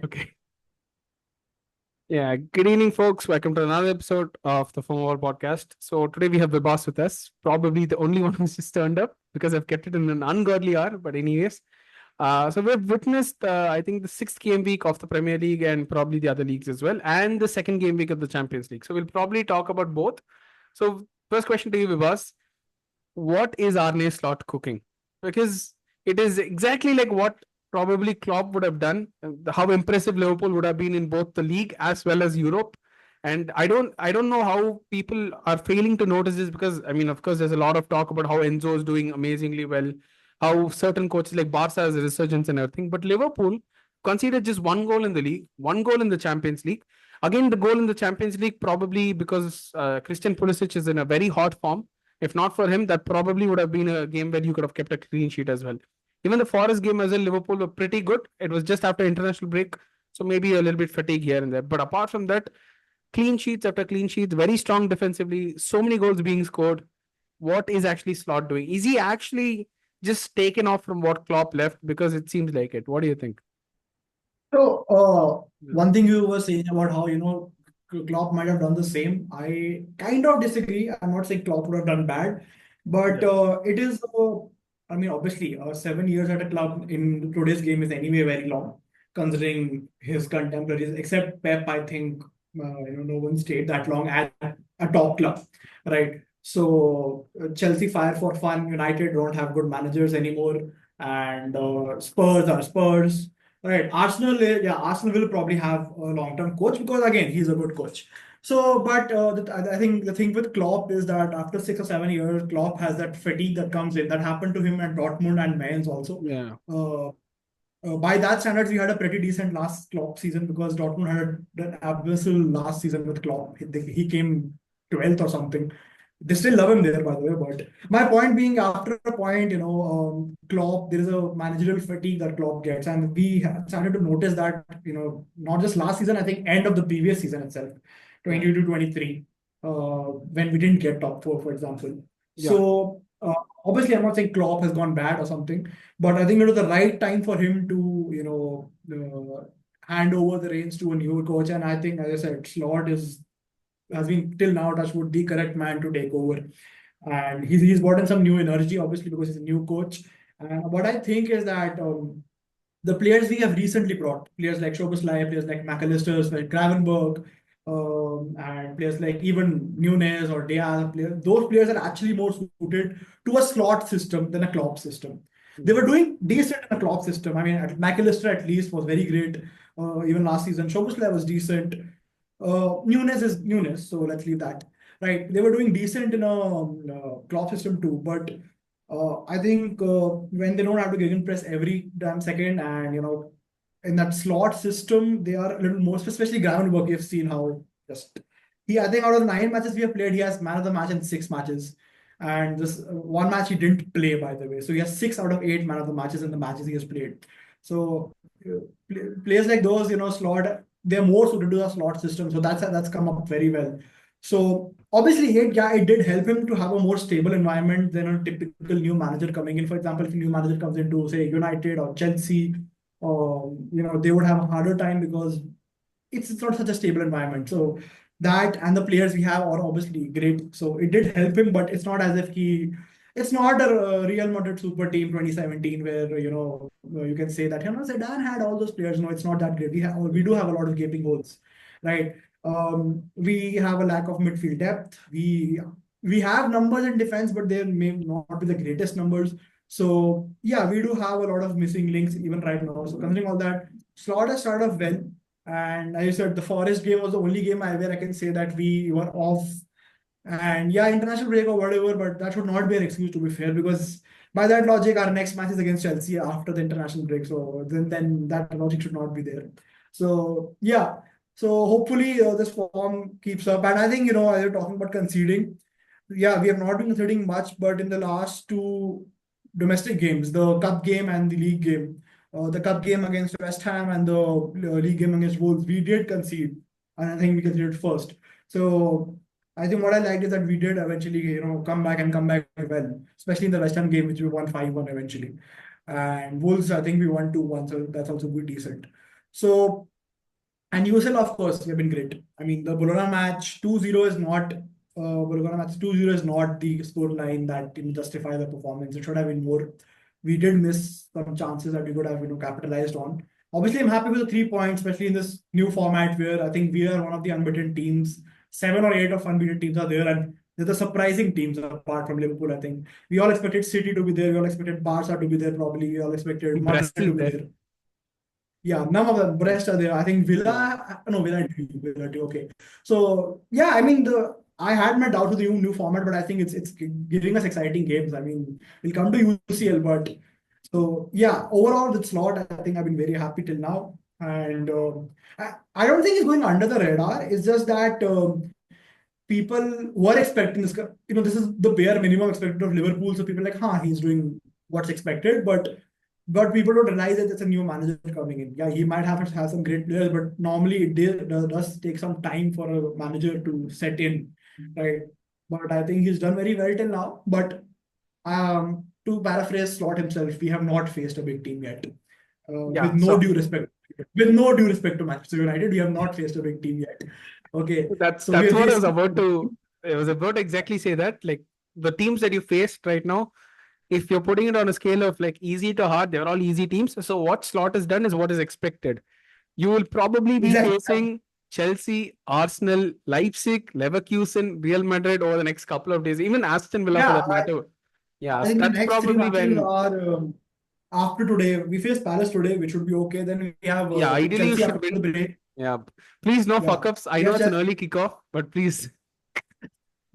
Okay. Yeah. Good evening, folks. Welcome to another episode of the Fomoball podcast. So today we have Vibhas with us. Probably the only one who's just turned up because I've kept it in an ungodly hour. But anyways, so we've witnessed, I think, the sixth game week of the Premier League and probably the other leagues as well, and the second game week of the Champions League. So we'll probably talk about both. So first question to you, Vibhas: what is Arne Slot cooking? Because it is exactly like what probably Klopp would have done. How impressive Liverpool would have been in both the league as well as Europe. And I don't know how people are failing to notice this because I mean, of course, there's a lot of talk about how Enzo is doing amazingly well, how certain coaches like Barca has a resurgence and everything. But Liverpool conceded just one goal in the league, one goal in the Champions League. Again, the goal in the Champions League probably because Christian Pulisic is in a very hot form. If not for him, that probably would have been a game where you could have kept a clean sheet as well. Even the Forest game as well, Liverpool were pretty good. It was just after international break, so maybe a little bit fatigue here and there. But apart from that, clean sheets after clean sheets, very strong defensively, so many goals being scored. What is actually Slot doing? Is he actually just taken off from what Klopp left? Because it seems like it. What do you think? So, Yeah. one thing you were saying about how, Klopp might have done the same. I kind of disagree. I'm not saying Klopp would have done bad, but Yeah. it is, I mean, obviously, 7 years at a club in today's game is anyway very long, considering his contemporaries, except Pep, I think, no one stayed that long at a top club, right? So, Chelsea fire for fun, United don't have good managers anymore, and Spurs are Spurs. Right. Arsenal, yeah, Arsenal will probably have a long-term coach because again, he's a good coach. So, but I think the thing with Klopp is that after 6 or 7 years, Klopp has that fatigue that comes in. That happened to him at Dortmund and Mainz also. Yeah. Uh, by that standards, we had a pretty decent last Klopp season because Dortmund had an abysmal last season with Klopp. He came 12th or something. They still love him there, by the way. But my point being, after a point, Klopp, there is a managerial fatigue that Klopp gets, and we have started to notice that, not just last season. I think end of the previous season itself, Yeah. 22 to 23, when we didn't get top four, for example. Yeah. So obviously, I'm not saying Klopp has gone bad or something, but I think it was the right time for him to, hand over the reins to a new coach. And I think, as I said, Slot has been till now, touch wood, the correct man to take over. And he's brought in some new energy, obviously, because he's a new coach. And what I think is that the players we have recently brought, players like Szoboszlai, players like McAllister, like Gravenberg, and players like even Nunes or Diaz, those players are actually more suited to a slot system than a Klopp system. They Yeah. were doing decent in a Klopp system. I mean, McAllister at least was very great. Even last season, Szoboszlai was decent. Nunes is Nunes, so let's leave that. Right, they were doing decent in a Klopp system too, but I think when they don't have to gegenpress every damn second, and in that slot system, they are a little more, especially Gravenberg. You've seen how just I think out of the 9 matches we have played, he has man of the match in 6 matches, and this one match he didn't play, by the way. So he has 6 out of 8 man of the matches in the matches he has played. So players like those, slot, they're more suited to the slot system. So that's come up very well. So obviously, it did help him to have a more stable environment than a typical new manager coming in. For example, if a new manager comes into, say, United or Chelsea, they would have a harder time because it's not such a stable environment. So that and the players we have are obviously great. So it did help him, but it's not as if it's not a Real Madrid super team 2017 where you can say that Zidane had all those players. No, it's not that great. We do have a lot of gaping holes, right? We have a lack of midfield depth. We have numbers in defense, but they may not be the greatest numbers. So yeah, we do have a lot of missing links even right now. So considering all that, Slot has started off well. And as I said, the Forest game was the only game where I can say that we were off. And yeah, international break or whatever, but that should not be an excuse, to be fair, because by that logic, our next match is against Chelsea after the international break. So then that logic should not be there. So yeah, so hopefully this form keeps up. And I think, as you're talking about conceding, yeah, we have not been conceding much, but in the last two domestic games, the cup game and the league game, the cup game against West Ham and the league game against Wolves, we did concede, and I think we conceded first. So I think what I liked is that we did eventually, come back and come back well, especially in the West Ham game, which we won 5-1 eventually. And Wolves, I think we won 2-1, so that's also good, decent. So And USL, of course, we have been great. I mean, the Bologna match 2-0 is not the scoreline that justify the performance. It should have been more. We did miss some chances that we could have capitalized on. Obviously, I'm happy with the 3 points, especially in this new format where I think we are one of the unbeaten teams. 7 or 8 of unbeaten teams are there, and they're the surprising teams apart from Liverpool. I think we all expected City to be there. We all expected Barca to be there. Probably we all expected Madrid to Brest is be there. there. Yeah, none of them. Brest are there. I think Villa. No, Villa too. Okay. So yeah, I mean I had my doubts with the new format, but I think it's giving us exciting games. I mean, we'll come to UCL, but so yeah, overall with Slot, I think I've been very happy till now, and I don't think it's going under the radar. It's just that people were expecting this. This is the bare minimum expected of Liverpool. So people are like, he's doing what's expected, but people don't realize that it's a new manager coming in. Yeah, he might have some great players, but normally it does take some time for a manager to set in, right? But I think he's done very well till now. But to paraphrase Slot himself, we have not faced a big team yet. Yeah, With no due respect, to Manchester United, we have not faced a big team yet. Okay, that's so we have what I was faced. about to. I was about to exactly say that. Like the teams that you faced right now, if you're putting it on a scale of like easy to hard, they're all easy teams. So what Slot has done is what is expected. You will probably be Exactly. facing Chelsea, Arsenal, Leipzig, Leverkusen, Real Madrid over the next couple of days, even Aston Villa for Yeah, that matter. Yeah, I so think the that's next three probably matches when. are after today. We face Palace today, which would be okay. Then we have Yeah, ideally you Chelsea should after the win. break. Yeah, please no Yeah, fuck ups. I we know have it's an Chelsea. early kickoff, but please.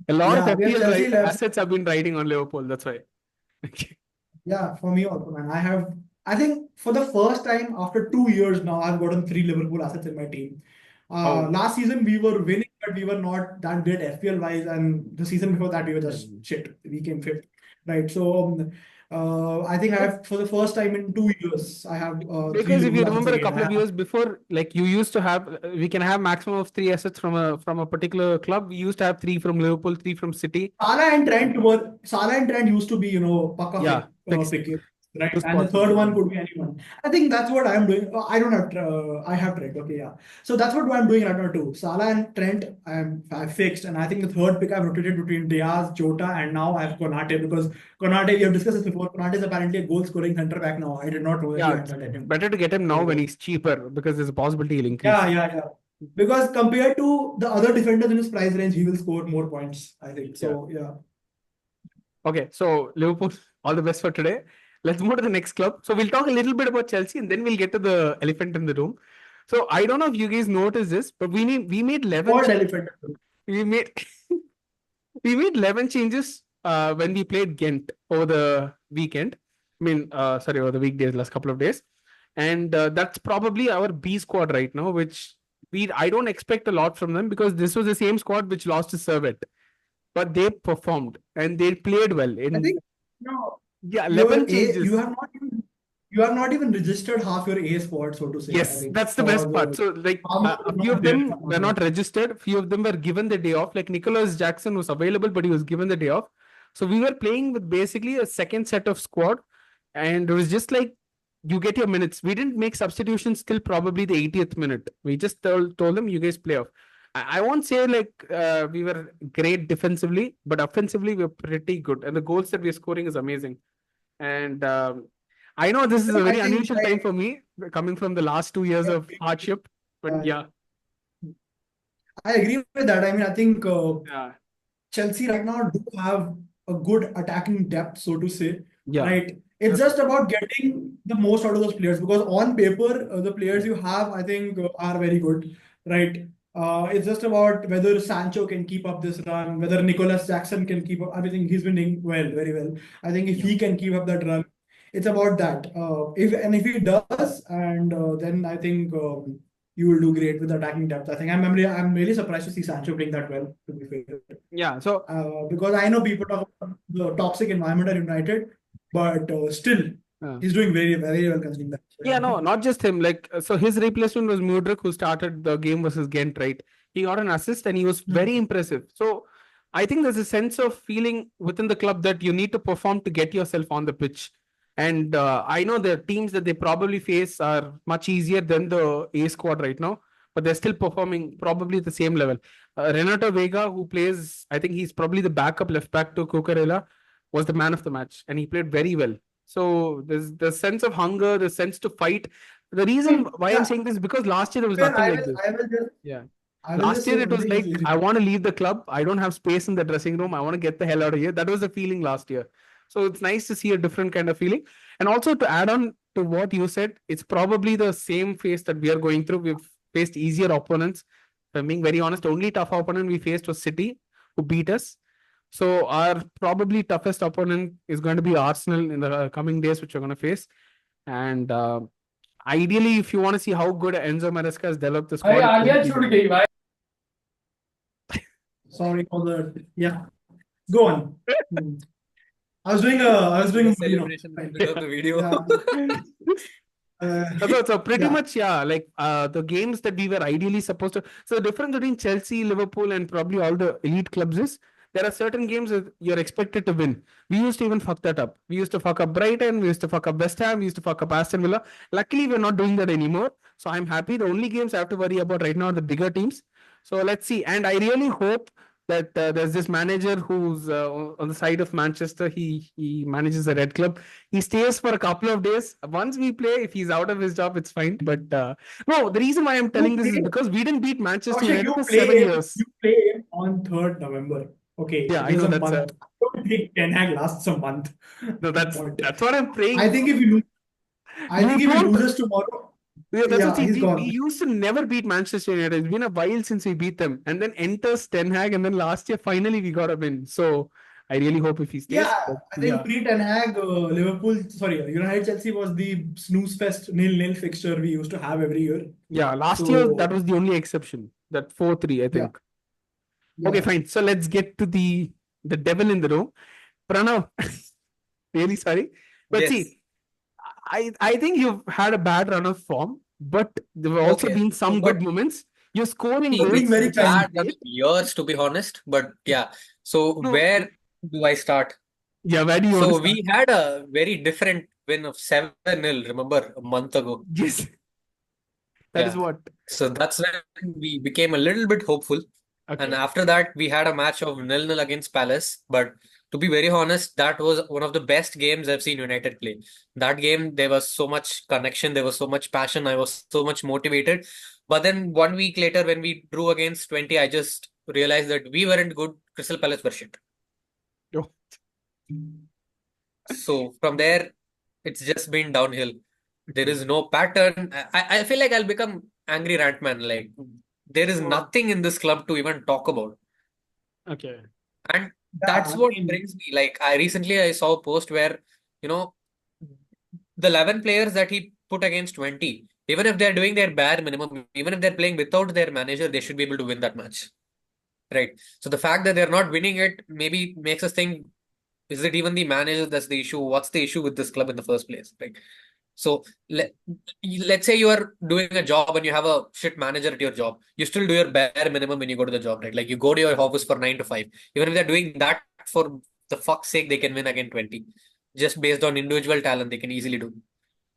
A lot of Yeah, we have FPL Chelsea left. assets have been riding on Liverpool. That's why. Yeah, for me also, man. I think for the first time after 2 years now, I've gotten 3 Liverpool assets in my team. Oh. Last season we were winning, but we were not that great FPL wise, and the season before that we were just shit. We came fifth, right? So I think I have for the first time in 2 years, I have three Because if you Liverpool assets remember a again. couple of years before, like you used to have, we can have maximum of 3 assets from a particular club. We used to have 3 from Liverpool, 3 from City. Salah and Trent used to be, Paka Yeah, fixed pick, right? two And the spots third one in. could be anyone. I think that's what I'm doing. I don't have, I have Trent. Okay, yeah. So that's what I'm doing right now too. Salah and Trent, I've fixed, and I think the third pick I've rotated between Diaz, Jota, and now I have Konate because Konate, we have discussed this before. Konate is apparently a goal scoring center back now. I did not know that you Yeah, had it's that at him. better to get him now when So he's cheaper because there's a possibility he'll increase. yeah. Because compared to the other defenders in his price range, he will score more points, I think. Yeah. So yeah. Okay, so Liverpool, all the best for today. Let's move to the next club. So we'll talk a little bit about Chelsea and then we'll get to the elephant in the room. So I don't know if you guys noticed this, but we made 11 What changes. elephant? We made we made 11 changes when we played Ghent over the weekend. Over the weekdays, last couple of days. And that's probably our B squad right now, which I don't expect a lot from them because this was the same squad which lost to Servette. But they performed and they played well. I In think no, Yeah, your 11 A changes. you have not even registered half your A squad, so to say. I Yes, think that's the for best part. the So, like, Palmer a is few not of there. them were not registered. A few of them were given the day off. Like, Nicholas Jackson was available, but he was given the day off. So, we were playing with basically a second set of squad. And it was just like, you get your minutes. We didn't make substitutions till probably the 80th minute. We just told them, you guys play off. I won't say like we were great defensively, but offensively, we were pretty good. And the goals that we're scoring is amazing. And I know this is a I very think unusual time for me, coming from the last 2 years of hardship. But yeah, I agree with that. I mean, I think yeah, Chelsea right now do have a good attacking depth, so to say, yeah, right? It's that's just about getting the most out of those players because on paper, the players you have, I think, are very good, right? It's just about whether Sancho can keep up this run, whether Nicholas Jackson can keep up. I think he's been doing well, very well. I think if yeah. he can keep up that run, it's about that. If he does, and then I think you will do great with attacking depth. I think I'm really surprised to see Sancho playing that well. To be fair. Yeah. So Because I know people talk about the toxic environment at United, but still, uh, he's doing very, very well considering that. So, yeah, no, not just him. Like, so his replacement was Mudryk, who started the game versus Ghent, right? He got an assist and he was very impressive. So I think there's a sense of feeling within the club that you need to perform to get yourself on the pitch. And I know the teams that they probably face are much easier than the A squad right now. but they're still performing probably at the same level. Renato Vega, who plays, I think he's probably the backup left back to Cucurella, was the man of the match, and he played very well. So there's the sense of hunger, the sense to fight. The reason why I'm Yeah, saying this is because last year there was well, nothing like this. I will just Yeah. I will Last just year say it one was thing. like, I want to leave the club. I don't have space in the dressing room. I want to get the hell out of here. That was the feeling last year. So it's nice to see a different kind of feeling. And also to add on to what you said, it's probably the same phase that we are going through. We've faced easier opponents. If I'm being very honest, only tough opponent we faced was City, who beat us. So our probably toughest opponent is going to be Arsenal in the coming days, which we're going to face. And ideally, if you want to see how good Enzo Maresca has developed the squad, it's going to be Sorry for the yeah. Go on. I was doing The you know celebration in the right. middle of the video. Yeah. So pretty Yeah. much, yeah, like the games that we were ideally supposed to. So the difference between Chelsea, Liverpool, and probably all the elite clubs is there are certain games that you're expected to win. We used to even fuck that up. We used to fuck up Brighton, we used to fuck up West Ham, we used to fuck up Aston Villa. Luckily, we're not doing that anymore. So I'm happy. The only games I have to worry about right now are the bigger teams. So let's see. And I really hope that there's this manager who's on the side of Manchester. He manages a red club. He stays for a couple of days. Once we play, if he's out of his job, it's fine. But no, the reason why I'm You telling this is play, because we didn't beat Manchester Kaushik, United for 7 years. you play him on 3rd November. Okay, Yeah, it I is know a that's month. I don't think Ten Hag lasts a month. no, Point. that's what I'm praying. I think if you lose, I think You if he don't. loses tomorrow, Yeah, that's what yeah, he's we gone. used to never beat Manchester United. It's been a while since we beat them, and then enters Ten Hag, and then last year finally we got a win. So I really hope if he stays. Yeah, But I think yeah, pre Ten Hag, United Chelsea was the snooze fest nil-nil fixture we used to have every year. yeah. Last year that So was the only exception. That 4-3, I yeah, think. Okay, yeah. fine. So let's get to the devil in the room. Pranav, really sorry. But Yes. see, I think you've had a bad run of form, but there were also Okay. been some But good moments. You're scoring you're being goals, very which is kind. bad great. yours, to be honest. But yeah. So No, where do I start? yeah, where do you want to So start? we had a very different win of 7-0, remember, a month ago. Yes, that is Yeah. what. So that's when we became a little bit hopeful. And Okay. after that, we had a match of 0-0 against Palace. But to be very honest, that was one of the best games I've seen United play. That game, there was so much connection, there was so much passion, I was so much motivated. But then 1 week later, when we drew against 20, I just realized that we weren't good. Crystal Palace were shit. Oh, So from there, it's just been downhill. There is no pattern. I feel like I'll become angry rant man. Like there is oh, nothing in this club to even talk about. okay. And Yeah, that's I what mean, brings me. Like I saw a post where, you know, the 11 players that he put against 20, even if they're doing their bare minimum, even if they're playing without their manager, they should be able to win that match. Right. So the fact that they're not winning it maybe makes us think, is it even the manager that's the issue? What's the issue with this club in the first place? Like, so let's say you are doing a job and you have a shit manager at your job. You still do your bare minimum when you go to the job, right? Like you go to your office for 9 to 5. Even if they're doing that for the fuck's sake, they can win again 20. Just based on individual talent, they can easily do.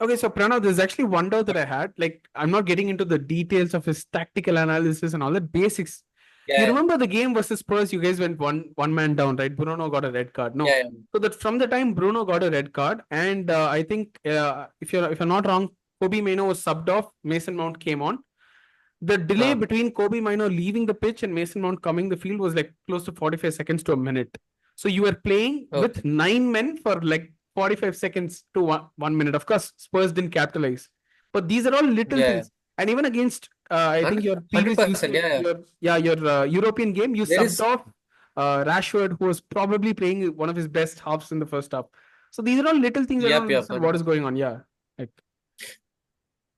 Okay, so Pranav, there's actually one doubt that I had. Like, I'm not getting into the details of his tactical analysis and all that basics. You Yeah, remember the game versus Spurs? You guys went one man down, right? Bruno got a red card. No, yeah, so that from the time Bruno got a red card, and I think if you're not wrong, Kobe Mano was subbed off. Mason Mount came on. The delay yeah. between Kobe Mino leaving the pitch and Mason Mount coming the field was like close to 45 seconds to a minute. So you were playing with Okay. 9 men for like 45 seconds to 1 minute. Of course, Spurs didn't capitalize. But these are all little Yeah. things. And even against, I think your previous 100%. Yeah, yeah. your European game, you There subbed is, off Rashford, who was probably playing one of his best halves in the first half. So these are all little things. I don't yep, understand what is 100%. going on. Yeah. Like,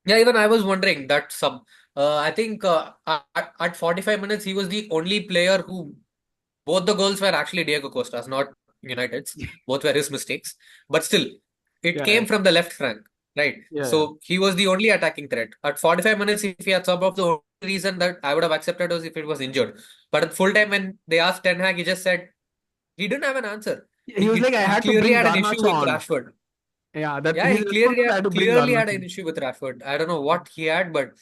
Yeah, even I was wondering that sub. I think at 45 minutes, he was the only player who both the goals were actually Diego Costa's, not United's. Both were his mistakes. But still, it yeah, came from the left flank, right? yeah. So he was the only attacking threat. At 45 minutes, if he had sub off, the only reason that I would have accepted was if it was injured. But at full time, when they asked Ten Hag, he just said he didn't have an answer. He was like, I He had to clearly bring had an issue Garnacho with on. Rashford. Yeah, that Yeah, his he response was, I had to bring clearly had Garnacho. an issue with Rashford. I don't know what he had, but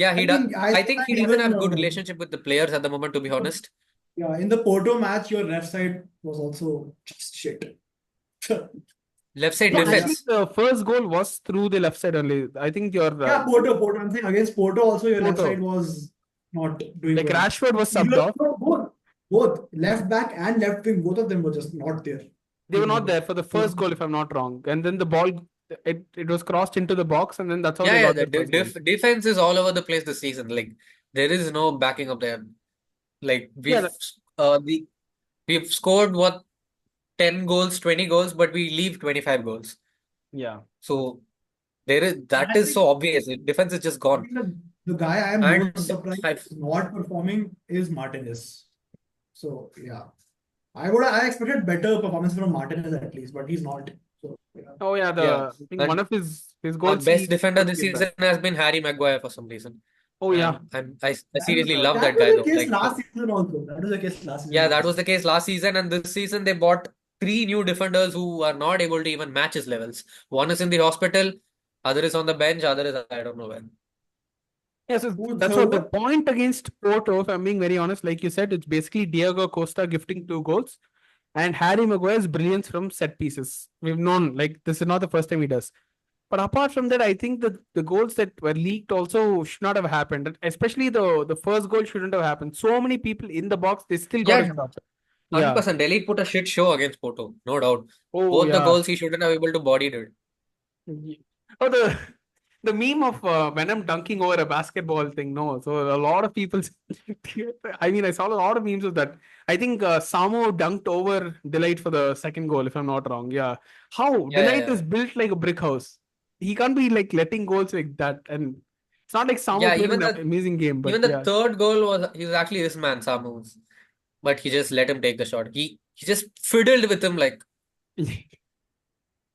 Yeah, I he does. think I I saw think that he doesn't even have good relationship with the players at the moment, to be honest. yeah, in the Porto match, your left side was also just shit. Left side Yeah, So yeah, actually, defense. the first goal was through the left side only. I think your yeah, Porto. I'm saying against Porto also your left side Porto, was not doing like well. Rashford was subbed Either off. no, both left back and left wing, both of them were just not there. They were not there for the So, first goal, if I'm not wrong. And then the ball, it was crossed into the box, and then that's how they Yeah, got the their first goal. defense is all over the place this season. Like there is no backing up there. Like Yeah, we've scored what 10 goals, 20 goals, but we leave 25 goals. yeah. So there is and that I is think so obvious. Defense is just I gone. think the guy I am And most surprised I is not performing is Martinez. So yeah, I expected better performance from Martinez at least, but he's not. So yeah. Oh yeah, yeah, I think one and of his our goals best he defender couldn't this get back. season has been Harry Maguire for some reason. Oh yeah, I That was, seriously love that that was guy the though. case Like last season also. That was the case last season yeah, that also. was the case last season, and this season they bought three new defenders who are not able to even match his levels. One is in the hospital, other is on the bench, other is I don't know when. yeah. So Who's that's third what the one? point against Porto. If I'm being very honest, like you said, it's basically Diego Costa gifting 2 goals and Harry Maguire's brilliance from set pieces. We've known like this is not the first time he does. But apart from that, I think that the goals that were leaked also should not have happened. Especially the first goal shouldn't have happened. So many people in the box, they still got a Yeah, shot. Yeah. 100%. Delhi put a shit show against Porto, no doubt. Oh Both the yeah. goals he shouldn't have able to body it. Oh, the meme of Venom dunking over a basketball thing. No, so a lot of people. I mean, I saw a lot of memes of that. I think Samo dunked over Delight for the second goal, if I'm not wrong. Yeah, how Yeah, yeah, Delight yeah. is built like a brick house. He can't be like letting goals like that, and it's not like Samo Yeah, played an amazing game, but even the yeah. third goal was he was actually this man, Samu, but he just let him take the shot. He just fiddled with him like it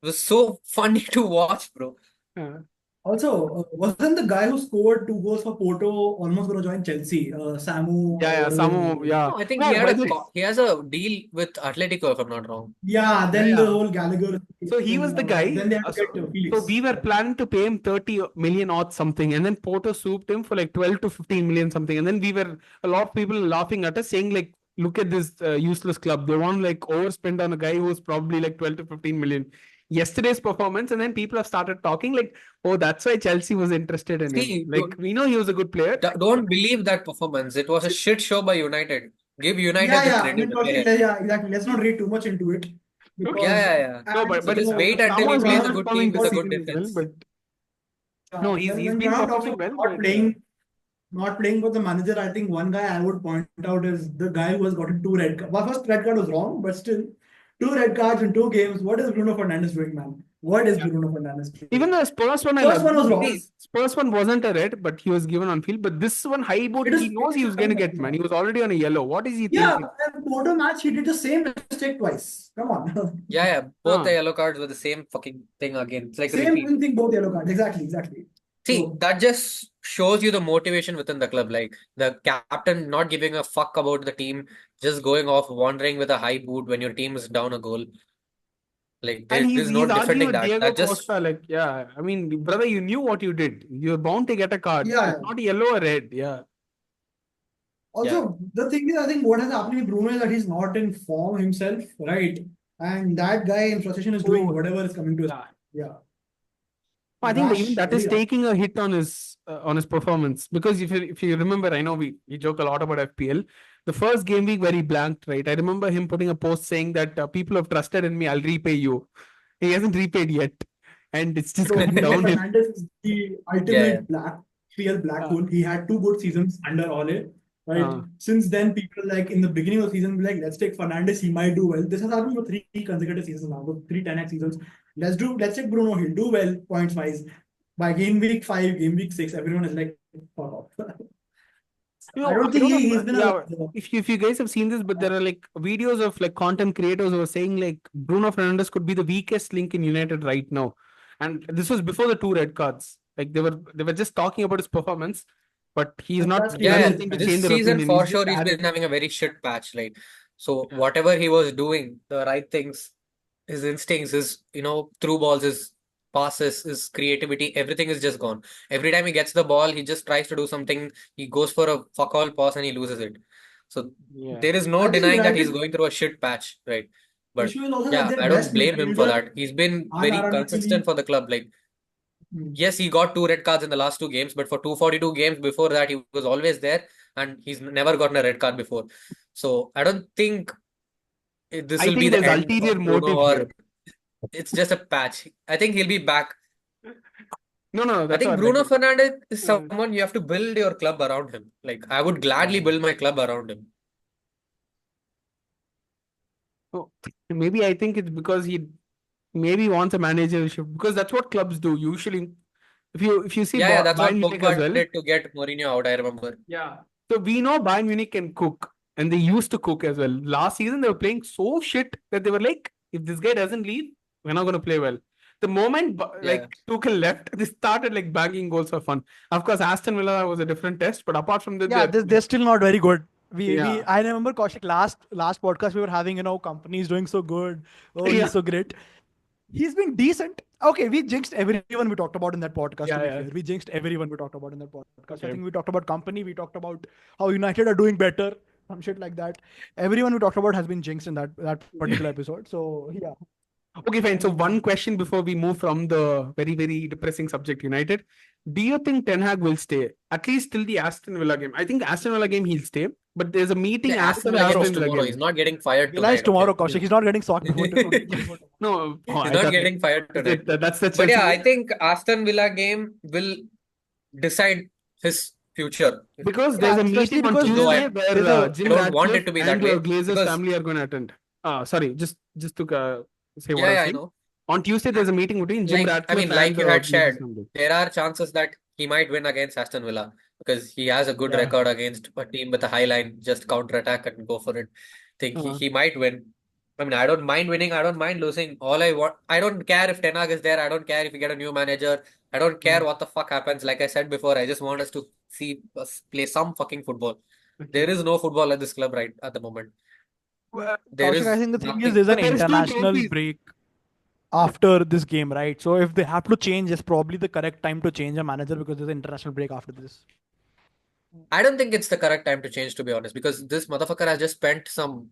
was so funny to watch, bro. Yeah, Also, wasn't the guy who scored 2 goals for Porto almost going to join Chelsea? Samu or yeah, whatever his Samo, name is. yeah. No, I think Oh, by the way, he has a deal with Atletico if I'm not wrong. Yeah, yeah, then the yeah. whole Gallagher So he was thing, the guy. then they had to get So Felix. we were planning to pay him 30 million odd something, and then Porto swooped him for like 12 to 15 million something. And then we were a lot of people laughing at us, saying like, "Look at this useless club. They want to like overspend on a guy who's probably like 12 to 15 million." Yesterday's performance, and then people have started talking like, "Oh, that's why Chelsea was interested in him." See, Like we know he was a good player. don't believe that performance. It was a shit show by United. Give United Yeah, the yeah. I credit. mean, Okay. firstly, yeah, exactly. Let's not read too much into it Okay. Yeah, because yeah, yeah. No, and So but just wait until Samo he has plays been a good team performing with this a good season as well. defense. But no, he's when been Pranav talks performing about well. But not playing for the manager, I think one guy I would point out is the guy who has gotten two red cards. Well, first red card was wrong, but still, 2 red cards in 2 games. What is Bruno Fernandes doing, man? What is yeah. Bruno Fernandes Even doing? the Spurs one, I'll First one agree was wrong. See, because Spurs one wasn't a red, but he was given on field. But this one, high boot, It he is knows he was going to get, man. He was already on a yellow. What is he yeah. thinking? And Porto match, he did the same mistake twice. Come on, yeah, yeah. Both the Huh. yellow cards were the same fucking thing again. It's like a same repeat. thing, both yellow cards. Exactly, exactly. See, So that just shows you the motivation within the club. Like the captain not giving a fuck about the team, just going off wandering with a high boot when your team is down a goal. Like And there's no he's arguing defending with that. Diego That just Costa, like, yeah, I mean, brother, you knew what you did. You're bound to get a card. yeah. It's not yellow or red. Yeah. yeah. Also, the thing is, I think what has happened with Bruno is that he's not in form himself, right? And that guy in frustration is doing Oh, whatever is coming to his. yeah. Yeah, I think that even rash, that is very rash. taking a hit on his performance because if you remember, I know we joke a lot about FPL. The first game week where he blanked, right? I remember him putting a post saying that people have trusted in me, I'll repay you. He hasn't repaid yet, and it's just Bro, going Bruno downhill. Fernandes is the Yeah, ultimate real black Uh, hole. He had 2 good seasons under Ole, right? uh, Since then, people like in the beginning of the season, be like, let's take Fernandes, he might do well. This has happened for 3 consecutive seasons now, for 3 10x seasons. Let's take Bruno, he'll do well points wise. By game week 5, game week 6, everyone is like, fuck off. I don't I think don't know. he's been a Yeah, if you guys have seen this, but there are like videos of like content creators who are saying like Bruno Fernandes could be the weakest link in United right now, and this was before the 2 red cards. Like they were just talking about his performance, but he's not that's yeah, done yeah. crazy, anything to This change their season opinion. He's for just sure he's been added. having a very shit patch. Like so, Yeah. whatever he was doing, the right things, his instincts, his through balls, his passes, his creativity, everything is just gone. Every time he gets the ball, he just tries to do something. He goes for a fuck all pass and he loses it. So Yeah. there is no I think denying that he's United going through a shit patch, right? But issue is also that yeah, their I don't best blame him for midfielder that. He's been aren't very consistent ironically. for the club. Like, yes, he got 2 red cards in the last 2 games, but for 242 games before that, he was always there and he's never gotten a red card before. So I don't think this I will be think the there's end ulterior of Bruno motive here. or it's just a patch. I think he'll be back. No, I that's think what like. Bruno Fernandes is Uh, someone you have to build your club around him. Like, I would gladly yeah. build my club around him. So maybe I think it's because he maybe wants a managership because that's what clubs do usually. If you see Yeah, that's what Bayern Munich as Pogba well. did to get Mourinho out, I remember. Yeah. So we know Bayern Munich can cook, and they used to cook as well. Last season they were playing so shit that they were like, if this guy doesn't leave, we're not going to play well. The moment Yeah. like Tuchel left, they started like banging goals for fun. Of course, Aston Villa was a different test, but apart from that, Yeah, they're still not very good. We yeah, I remember Kaushik last podcast we were having, companies doing so good. Oh, yeah, he's so great. He's been decent. Okay, we jinxed everyone we talked about in that podcast, to yeah, be yeah. fair. We jinxed everyone we talked about in that podcast. I Okay. think we talked about company, we talked about how United are doing better, some shit like that. Everyone we talked about has been jinxed in that particular episode. So yeah. Okay, fine. So one question before we move from the very, very depressing subject, United. Do you think Ten Hag will stay at least till the Aston Villa game? I think Aston Villa game he'll stay, but there's a meeting The after Aston the Villa game is Aston Villa tomorrow. He's game. not getting fired Villa is tonight, okay? tomorrow, Kaushik. He's not getting sacked before tomorrow. No, oh, He's I not thought getting fired tonight. that's the But Chelsea yeah, I game. think Aston Villa game will decide his future. Because there's Yeah, a especially meeting on because Although Tuesday I where there's a Jim don't want it Ratcliffe to be that and way Glazer's because family are going to attend. Sorry, just to say what I was yeah, I saying. know. On Tuesday, there's a meeting between Jim Ratcliffe and Like you the had Glazers shared, family. there are chances that he might win against Aston Villa because he has a good Yeah. record against a team with a high line, just counter attack and go for it. Think Uh, he might win. I mean, I don't mind winning, I don't mind losing. All I want, I don't care if Ten Hag is there, I don't care if we get a new manager, I don't uh, care what the fuck happens. Like I said before, I just want us to see us play some fucking football. There okay. is no football at this club right at the moment. Well, There Kaushik, I is think the thing is nothing. there's an but there is two international trophies. break after this game, right? So if they have to change, it's probably the correct time to change a manager because there's an international break after this. I don't think it's the correct time to change, to be honest, because this motherfucker has just spent some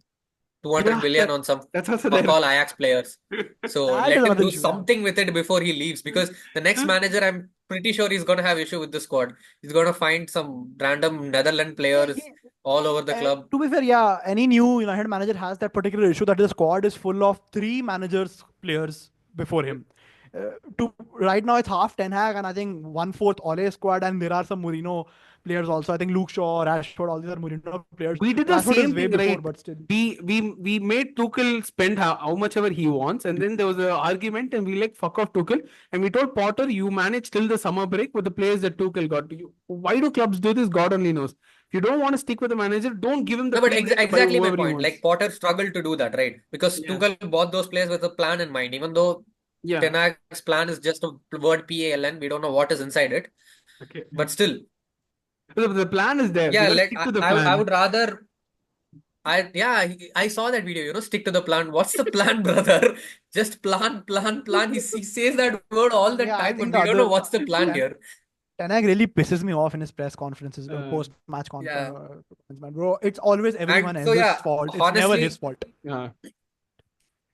200 Yeah, billion on some that's also fuck there. all Ajax players. So That is let him another do issue. Yeah. something with it before he leaves, because the next manager, I'm pretty sure he's going to have issue with the squad. He's going to find some random Netherlands players all over the club. To be fair, yeah, any new United manager has that particular issue that the squad is full of three managers players before him. To right now, it's half Ten Hag and I think 1/4 Ole squad, and there are some Mourinho players also. I think Luke Shaw, Rashford, all these are Mourinho players. We did the Rashford is same way thing, before, right? but still. We made Tuchel spend how much ever he wants, and then there was an argument, and we like fuck off Tuchel, and we told Potter, you manage till the summer break with the players that Tuchel got to you. Why do clubs do this? God only knows. If you don't want to stick with the manager, don't give him the No, but freedom to buy exactly my whoever he point. wants. Like Potter struggled to do that, right? Because Yeah. Tuchel bought those players with a plan in mind, even though Yeah. Ten Hag's plan is just a word PALN. We don't know what is inside it, Okay. but still, The plan is there. yeah. You gotta Let stick to the I plan. would rather. I saw that video. Stick to the plan. What's the plan, brother? Just plan, plan, plan. He says that word all the Yeah, I time, but think the we don't know other what's the plan here. Ten Hag really pisses me off in his press conferences, post-match Yeah. conference, man. Bro, it's always everyone And so else's yeah, fault. It's never his honestly, fault. Yeah.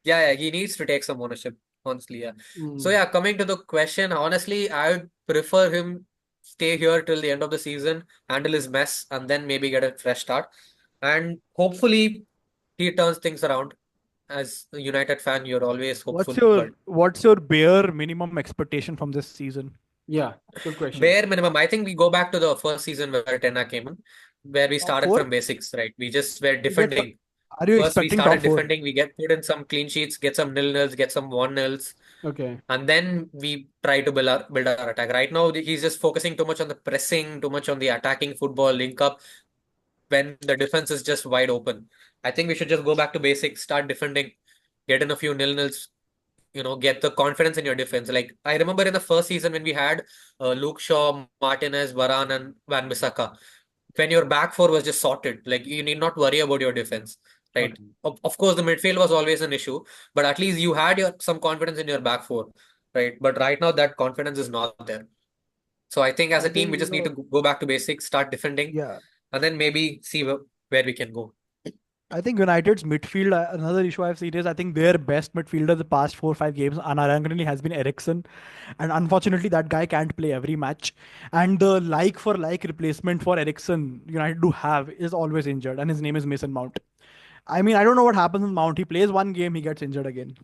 yeah, he needs to take some ownership. Honestly, yeah. So Mm. yeah, coming to the question, honestly, I would prefer him stay here till the end of the season, handle his mess, and then maybe get a fresh start. And hopefully he turns things around. As a United fan, you're always What's hopeful, your but what's your bare minimum expectation from this season? Yeah. Good question. bare minimum, I think we go back to the first season where Ten Hag came in, where we Top started four? from basics, right? We just were You get. defending. Are you First, we expecting top started four? defending. We get put in some clean sheets, get some nil-nils, get some 1-0s, Okay. and then we try to build our attack. Right now, he's just focusing too much on the pressing, too much on the attacking football link up when the defense is just wide open. I think we should just go back to basics, start defending, get in a few nil-nils, get the confidence in your defense. Like I remember in the first season when we had Luke Shaw, Martinez, Varane, and Van Bissaka, when your back four was just sorted, like you need not worry about your defense, right? Okay. Of course, the midfield was always an issue, but at least you had some confidence in your back four, right? But right now that confidence is not there. So I think as a I team, we think, just need to go back to basics, start defending, yeah. and then maybe see where we can go. I think United's midfield, another issue I've seen is I think their best midfielder the past 4 or 5 games, unironically, has been Eriksen. And unfortunately, that guy can't play every match. And the like for like replacement for Eriksen United do have is always injured, and his name is Mason Mount. I mean, I don't know what happens with Mount. He plays one game, he gets injured again.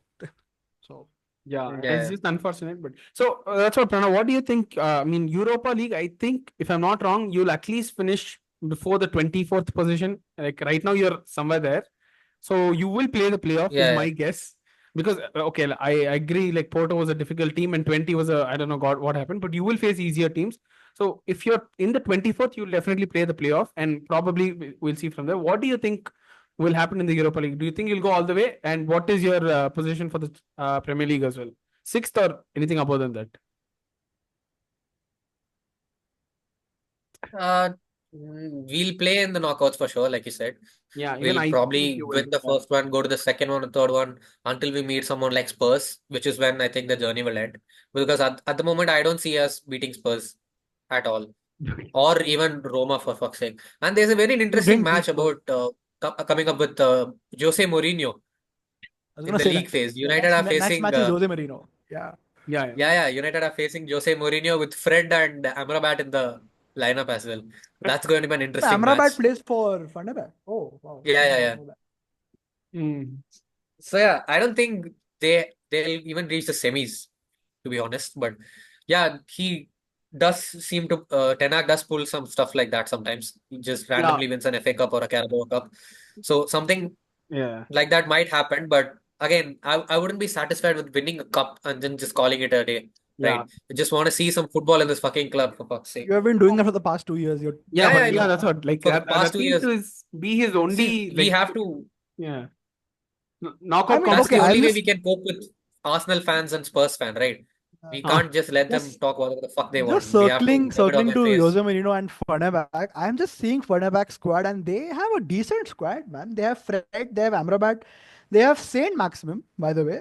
So, Yeah, it's Yeah. just unfortunate. But so that's what, Pranav. What do you think? I mean, Europa League, I think, if I'm not wrong, you'll at least finish before the 24th position. Like right now, you're somewhere there. So you will play the playoff, is Yeah. my guess. Because, okay, I agree, like Porto was a difficult team and 20 was I don't know God what happened, but you will face easier teams. So if you're in the 24th, you'll definitely play the playoff and probably we'll see from there. What do you think will happen in the Europa League? Do you think you'll go all the way? And what is your position for the Premier League as well? Sixth or anything above than that? Uh, we'll play in the knockouts for sure, like you said. Yeah, even We'll I think probably you will. win the Yeah. first one, go to the second one, the third one, until we meet someone like Spurs, which is when I think the journey will end. Because at the moment, I don't see us beating Spurs at all, or even Roma for fuck's sake. And there's a very you interesting didn't beat match Spurs. about coming up with Jose Mourinho I was in going to the say that. league phase. The United are next facing match is Jose Mourinho. Yeah. Yeah, yeah. yeah, United are facing Jose Mourinho with Fred and Amrabat in the lineup as well. That's going to be an interesting Amrabat match. plays for Fenerbahce. Oh, wow. Yeah, I yeah, did not yeah. know that. Mm. So yeah, I don't think they'll even reach the semis, to be honest. But yeah, he does seem to Ten Hag does pull some stuff like that sometimes. He just Yeah, randomly wins an FA Cup or a Carabao Cup. So something yeah. like that might happen. But again, I wouldn't be satisfied with winning a cup and then just calling it a day. Yeah. Right? I just want to see some football in this fucking club for fuck's sake. You have been doing that for the past 2 years. You're Yeah, Yeah, yeah, but I yeah, know. that's what like For the that past two seems years. to be his See, only we like have to. yeah I knockout mean, That's okay, the competition. only I'll way just we can cope with Arsenal fans and Spurs fan, right? We Ah, can't just let them just talk whatever the fuck they just want. We have to rub it on circling their to face. Jose Mourinho and Fenerbahce. I'm just seeing Fenerbahce squad, and they have a decent squad, man. They have Fred, they have Amrabat, they have Saint Maximum, by the way.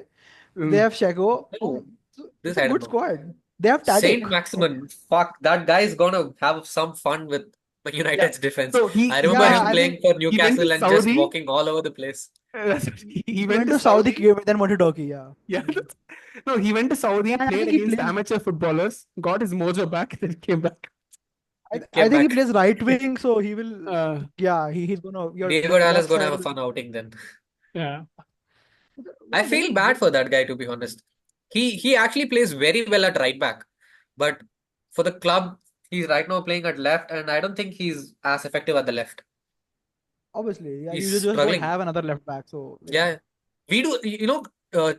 They mm, have Sheko. Oh, Oh, it's this a I don't good know. squad. They have Tadic. Saint Oh, Maximin, fuck, that guy is gonna have some fun with yeah. United's defense. So I remember yeah, him I playing think for he went to Newcastle and just Saudi. walking all over the place. He he went went to to Saudi, Saudi. then went to Turkey. Yeah. Yeah, no, he went to Saudi, And I played think he against plays. amateur footballers, got his mojo back, then came back. I Came think he back. plays right wing, so he will. Uh, Yeah, he's gonna. Your Diego Dallas left gonna side have a will. fun outing then. yeah, I Well, they feel will. bad for that guy, to be honest. He actually plays very well at right back, but for the club, he's right now playing at left, and I don't think he's as effective at the left. Obviously, yeah. He's You just don't struggling. have another left back, so yeah. Yeah, we do.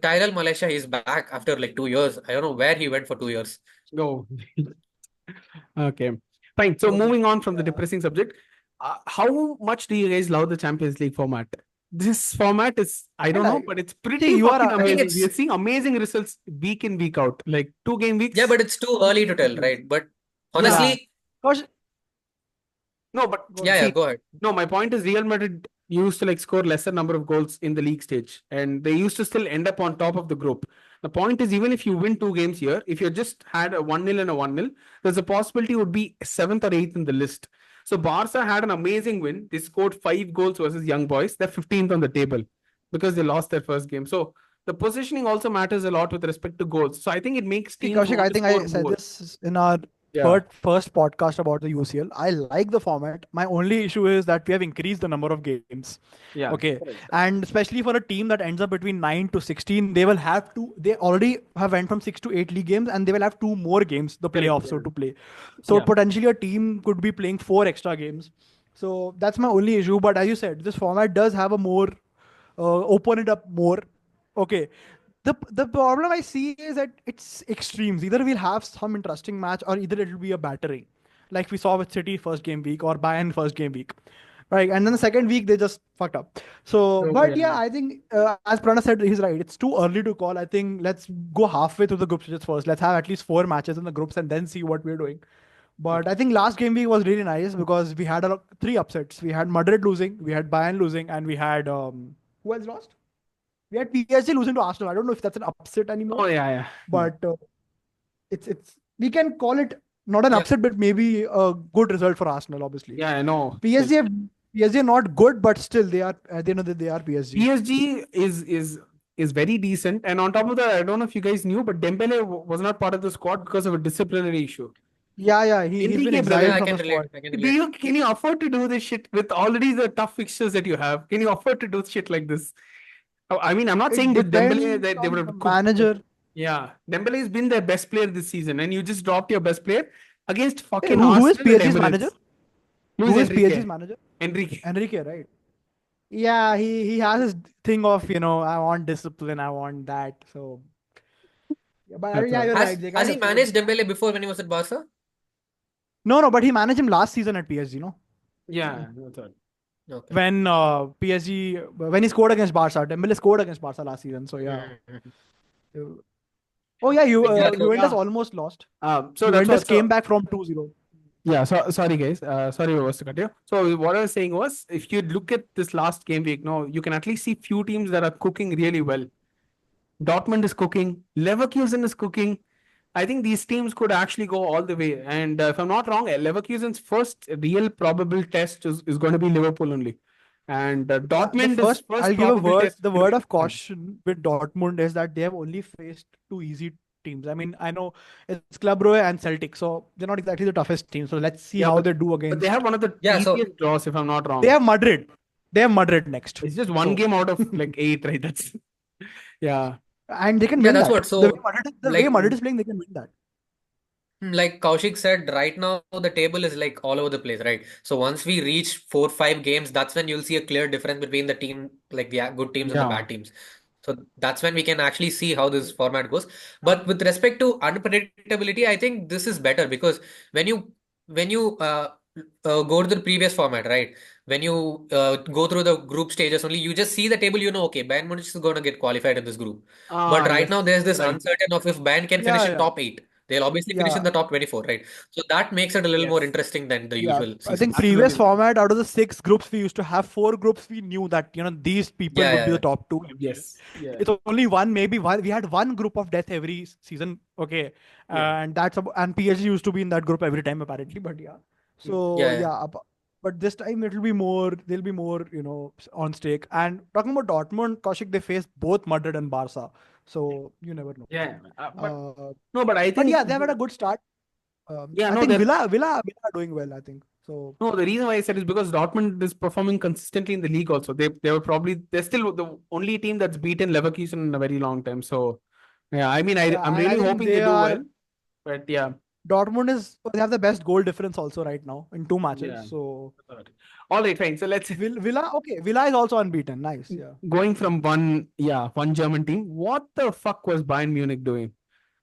Tyrell Malaysia is back after like 2 years. I don't know where he went for 2 years. go. Okay, fine. So Okay. moving on from the Yeah. depressing subject, how much do you guys love the Champions League format? This format is, I don't And know, I but it's see pretty you are. fucking I think amazing. We it's are seeing amazing results week in, week out. Like 2 game yeah, weeks. but it's too early to tell, right? But Yeah. Yeah. honestly, Gosh, No, but go yeah, ahead. yeah, see, go ahead. no, my point is Real Madrid used to like score lesser number of goals in the league stage, and they used to still end up on top of the group. The point is, even if you win 2 games here, if you just had a 1-0 and a 1-0, there's a possibility you would be seventh or eighth in the list. So Barca had an amazing win. They scored 5 goals versus Young Boys. They're 15th on the table because they lost their first game. So the positioning also matters a lot with respect to goals. So I think it makes See, teams Kaushik, want I to think I score said more. this in our Yeah. first podcast about the UCL. I like the format. My only issue is that we have increased the number of games. Yeah. Okay. Correct. And especially for a team that ends up between 9 to 16, they will have to, they already have went from 6 to 8 league games, and they will have 2 more games, the Correct. playoffs, so Yeah. to play. So Yeah. potentially a team could be playing 4 extra games. So that's my only issue. But as you said, this format does have a more, open it up more. Okay. The problem I see is that it's extremes. Either we'll have some interesting match, or either it'll be a battering, like we saw with City first game week or Bayern first game week, right? And then the second week they just fucked up. So, So, but yeah. yeah, I think as Pranav said, he's right. It's too early to call. I think let's go halfway through the group stages first. Let's have at least 4 matches in the groups and then see what we're doing. But I think last game week was really nice because we had 3 upsets. We had Madrid losing, we had Bayern losing, and we had who else lost? We had PSG losing to Arsenal. I don't know if that's an upset anymore, Oh yeah. but it's we can call it not an Yeah. upset, but maybe a good result for Arsenal. Obviously, Yeah, I know. PSG have- PSG are not good, but still they are. At the end of the day, they are PSG. PSG is very decent, and on top of that, I don't know if you guys knew, but Dembele was not part of the squad because of a disciplinary issue. Yeah. He's been Enrique, brother, exiled Yeah, I from can the relate. squad. I can do relate. you can you afford to do this shit with already the tough fixtures that you have? Can you afford to do shit like this? I mean, I'm not It saying with Dembele depends that they would on the have cooked. manager. Yeah, Dembele has been their best player this season, and you just dropped your best player against Hey, fucking who is Arsenal and PSG's manager? Emirates. Luis Who is PSG's Enrique. manager? Enrique. Enrique, right? Yeah, he has his thing of I want discipline, I want that. So yeah, but That's yeah, all. you're right. They Has kind he of failed. managed Dembele before when he was at Barca? No, but he managed him last season at PSG. No, Yeah, that's all. Okay. when PSG when he scored against Barca, Dembele scored against Barca last season. So yeah. Mhm. Oh yeah, Exactly. Juventus Yeah. almost lost. So that's Juventus what. came back from 2-0. Yeah, so sorry guys. Sorry, I was to cut you. So what I was saying was, if you look at this last game week, no, you can at least see few teams that are cooking really well. Dortmund is cooking, Leverkusen is cooking. I think these teams could actually go all the way. And if I'm not wrong, Leverkusen's first real probable test is going to be Liverpool only. And Yeah, the Dortmund is first I'll first give a probable word. test The is going word to of be Bayern. caution with Dortmund is that they have only faced two easy teams. I mean, I know it's Club Brugge and Celtic, so they're not exactly the toughest team. So let's see Yeah, how but they do but they against. have one of the Yeah, so easiest draws, if I'm not They wrong. have Madrid. They have Madrid next. It's just one So game out of like 8, right? That's yeah. and they can yeah, win that's that. what. So The way like Madrid is playing, they can win that. like Kaushik said, right now the table is like all over the place, right? So once we reach 4, 5 games, that's when you'll see a clear difference between the team, like the good teams and the Yeah. bad teams. So that's when we can actually see how this format goes. But with respect to unpredictability, I think this is better because when you go to the previous format, right? When you go through the group stages only, you just see the table, okay, Bayern Munich is going to get qualified in this group. But right now there's Yes, this right. uncertain of if Bayern can finish in Yeah. top 8. They'll obviously finish in Yeah. the top 24, right? So that makes it a little more Yes. interesting than the Yeah, usual I think seasons. previous Absolutely. format out of the 6 groups we used to have 4 groups we knew that these people Yeah, would be the yeah, top two. Yes. Yeah. It's only one, maybe one. We had one group of death every season. Okay, Yeah. and and PSG used to be in that group every time apparently. But yeah, so yeah, yeah. yeah, but this time it'll be more. There'll be more on stake. And talking about Dortmund, Kaushik, they faced both Madrid and Barca, so you never know. Yeah. But Uh, no, but I but think yeah, they've had a good start. yeah, I no, think they're Villa are doing well. I think so. no, the reason why I said is because Dortmund is performing consistently in the league also. They're still the only team that's beaten Leverkusen in a very long time. So yeah, I mean Yeah, I'm and I really think hoping they they do are well. But yeah. They have the best goal difference also right now in 2 matches. Yeah. So All right, fine. So let's Villa is also unbeaten. Nice. Yeah. going from one German team. What the fuck was Bayern Munich doing?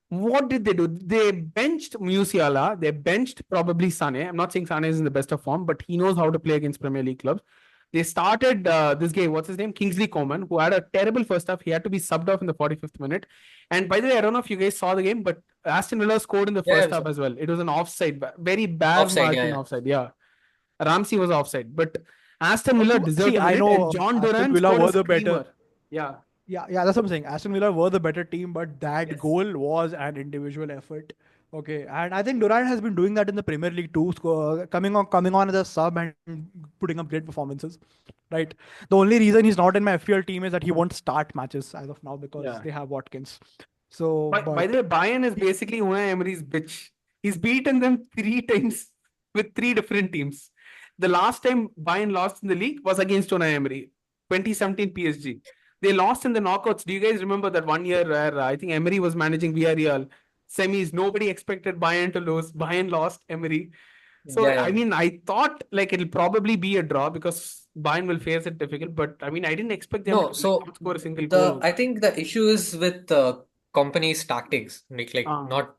What did they do? They benched Musiala. They benched probably Sane. I'm not saying Sane is in the best of form, but he knows how to play against Premier League clubs. They started this game. What's his name? Kingsley Coman, who had a terrible first half. He had to be subbed off in the 45th minute. And by the way, I don't know if you guys saw the game, but Aston Villa scored in the Yeah, first we half saw. as well. It was an offside, very bad Offside, yeah, margin yeah. offside. Yeah, Ramsey was offside, but Aston Villa Also, deserved see, to win I it. And know John Aston Duran Villa scored a were the better. screamer. Yeah, Yeah, that's what I'm saying. Aston Villa were the better team, but that yes, goal was an individual effort. Okay, and I think Durant has been doing that in the Premier League too, coming on as a sub and putting up great performances. Right. The only reason he's not in my FPL team is that he won't start matches as of now because yeah. they have Watkins. So, By but the way, Bayern is basically Unai Emery's bitch. He's beaten them 3 times with 3 different teams. The last time Bayern lost in the league was against Unai Emery, 2017 PSG. They lost in the knockouts. Do you guys remember that one year where I think Emery was managing Villarreal? Semis, nobody expected Bayern to lose. Bayern lost Emery. So, Yeah, I yeah. mean, I thought like it'll probably be a draw because Bayern will face it difficult. But I mean, I didn't expect them No, to like, so not score a single the goal. I think the issue is with the company's tactics, like Uh, not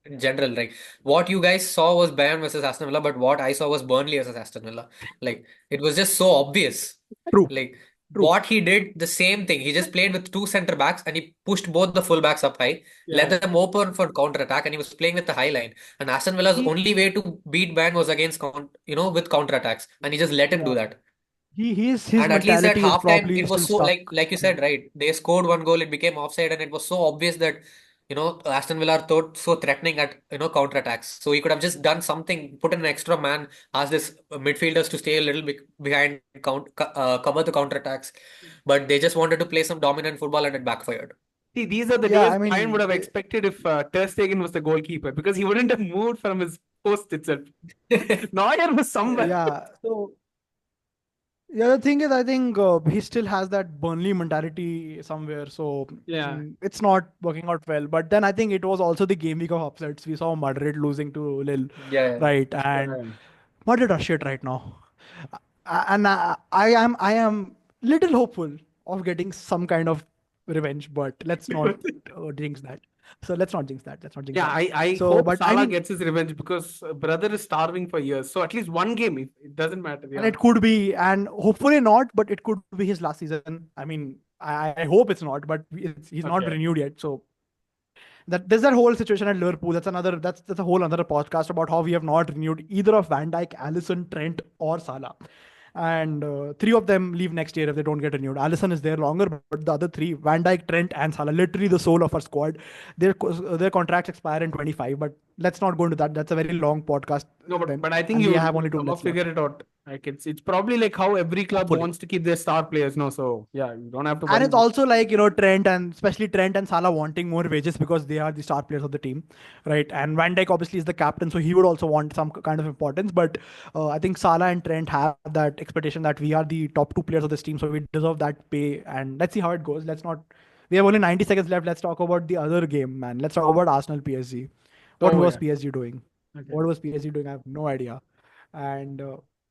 in general. Like what you guys saw was Bayern versus Aston Villa, but what I saw was Burnley versus Aston Villa. Like it was just so obvious. true, Like true. what he did, the same thing. He just played with 2 center backs and he pushed both the full backs up high, let yeah. them open for counter attack, and he was playing with the high line. And Aston Villa's He only way to beat Bayern was against with counter attacks, and he just let him Yeah. do that. his And at least at mentality is halftime, probably it was still so stuck. like you said, right? They scored one goal, it became offside, and it was so obvious that Aston Villa thought so threatening at counter attacks. So he could have just done something, put in an extra man, asked his midfielders to stay a little bit behind, cover the counter attacks, but they just wanted to play some dominant football and it backfired. See, these are the Yeah, days I Bayern would mean, have expected if Ter Stegen was the goalkeeper because he wouldn't have moved from his post itself. Neuer was somewhere. yeah. So yeah, the thing is, I think he still has that Burnley mentality somewhere. So Yeah. it's not working out well. But then I think it was also the game week of upsets. We saw Madrid losing to Lille, Yeah. right? And Yeah. Madrid are shit right now. And I am little hopeful of getting some kind of revenge, but let's not jinx that. So let's not jinx that. Let's not jinx Yeah, that. I So, hope but I Salah mean, gets his revenge because brother is starving for years. So at least one game, it doesn't matter. and Yeah. it could be, and hopefully not, but it could be his last season. I mean, I hope it's not, but he's not Okay. renewed yet. So there's that whole situation at Liverpool. That's a whole another podcast about how we have not renewed either of Van Dijk, Alisson, Trent, or Salah. And three of them leave next year if they don't get renewed. Alisson is there longer, but the other three, Van Dijk, Trent, and Salah, literally the soul of our squad. Their contracts expire in 25. But let's not go into that. That's a very long podcast. No, Then, but I think and we you have only 2 somehow minutes left. figure it out. Like it's probably like how every club Hopefully. wants to keep their star players. No, so yeah, you don't have to And worry. it's also like, Trent and especially Trent and Salah wanting more wages because they are the star players of the team, right? And Van Dijk obviously is the captain, so he would also want some kind of importance. But I think Salah and Trent have that expectation that we are the top 2 players of this team, so we deserve that pay. And let's see how it goes. Let's not. We have only 90 seconds left. Let's talk about the other game, man. Let's talk about Arsenal PSG. What Oh, was yeah. PSG doing? Okay. What was PSG doing? I have no idea. And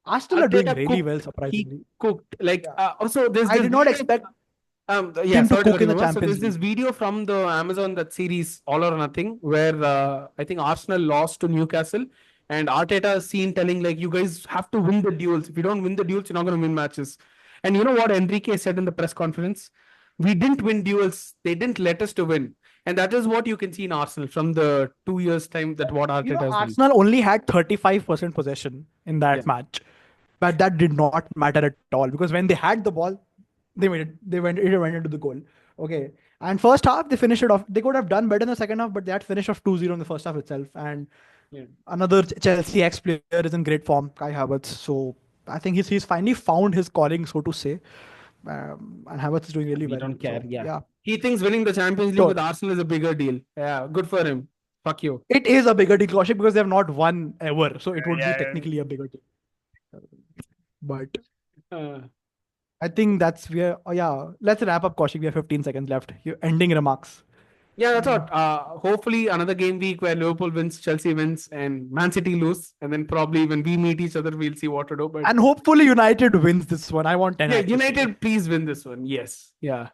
Arsenal are doing Arteta really cooked. well, He surprisingly. cooked. Like Yeah. also there's I this did not video. expect Yeah, him to sorry to cook in the interrupt. So there's Champions this League. video from the Amazon that series All or Nothing where I think Arsenal lost to Newcastle and Arteta is seen telling like you guys have to win the duels. If you don't win the duels, you're not going to win matches. And you know what Enrique said in the press conference? We didn't win duels. They didn't let us to win. And that is what you can see in Arsenal from the 2 years time that what Arteta has done. Arsenal only had 35% possession in that Yeah. match, but that did not matter at all because when they had the ball, they made it. It went into the goal. Okay, and first half they finished it off. They could have done better in the second half, but they had finished off 2-0 in the first half itself. And another Chelsea ex-player is in great form, Kai Havertz. So I think he's finally found his calling, so to say. And Havertz is doing really We well. don't care. So, Yeah. He thinks winning the Champions League So- with Arsenal is a bigger deal. Yeah, good for him. Fuck you. It is a bigger deal, Kaushik, because they have not won ever. So it would Yeah. be technically a bigger deal. But Uh, I think let's wrap up, Kaushik. We have 15 seconds left. Your ending remarks. yeah, that's what. Hopefully another game week where Liverpool wins, Chelsea wins, and Man City lose, and then probably when we meet each other, we'll see what to do. But And hopefully United wins this one. I want 10. yeah, United, please win this one. Yes. Yeah.